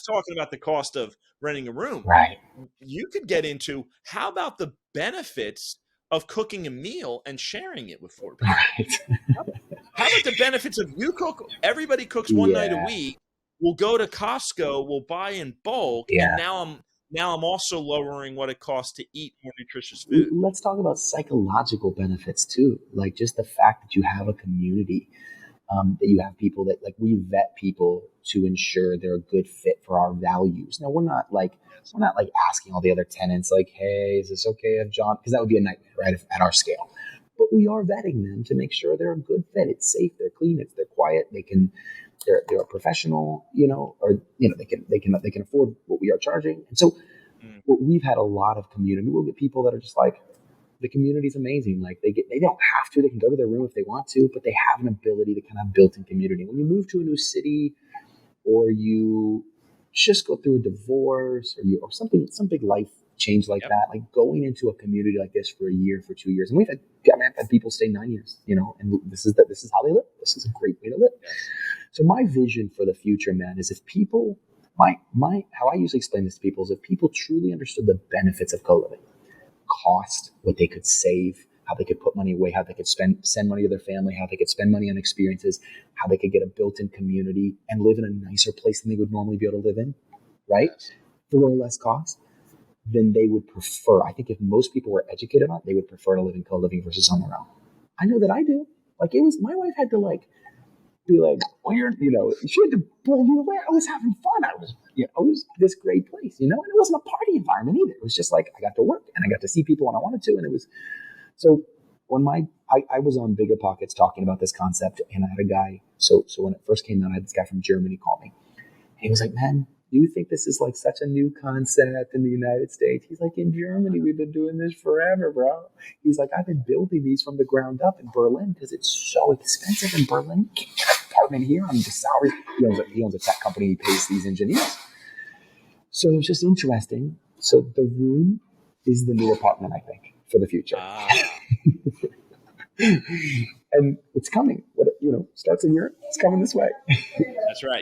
just talking about the cost of renting a room. Right. You could get into, how about the benefits of cooking a meal and sharing it with 4 people? Right. How about the benefits of you cook? Everybody cooks one night a week. We'll go to Costco. We'll buy in bulk, and now I'm also lowering what it costs to eat more nutritious food. Let's talk about psychological benefits too, like just the fact that you have a community, that you have people that, like, we vet people to ensure they're a good fit for our values. Now we're not like asking all the other tenants like, hey, is this okay if John? Because that would be a nightmare, right? If, at our scale. But we are vetting them to make sure they're a good fit. It's safe, they're clean, they're quiet, they're a professional, or they can afford what we are charging. And so we've had a lot of community. We'll get people that are just like, the community's amazing. Like they don't have to, they can go to their room if they want to, but they have an ability to kind of built in community. When you move to a new city, or you just go through a divorce, or something, some big life change like that, like going into a community like this for a year, for 2 years. And I've had people stay 9 years, and this is how they live. This is a great way to live. So my vision for the future, man, is if people, how I usually explain this to people is, if people truly understood the benefits of co-living, cost, what they could save, how they could put money away, how they could send money to their family, how they could spend money on experiences, how they could get a built-in community and live in a nicer place than they would normally be able to live in, right? For a little less cost, then they would prefer, I think if most people were educated on it, they would prefer to live in co-living versus on their own. I know that I do. Like, my wife had to be like, well, she had to pull me away. I was having fun. It was this great place, and it wasn't a party environment either. It was just like, I got to work and I got to see people when I wanted to. And it was, so when I was on Bigger Pockets talking about this concept, and I had a guy, so when it first came out, I had this guy from Germany call me. And he was like, man, do you think this is like such a new concept in the United States? He's like, in Germany, we've been doing this forever, bro. He's like, I've been building these from the ground up in Berlin because it's so expensive in Berlin. You can't get an apartment here on the salary. He owns a tech company. He pays these engineers. So it's just interesting. So the room is the new apartment, I think, for the future. And it's coming. Starts in Europe. It's coming this way. That's right.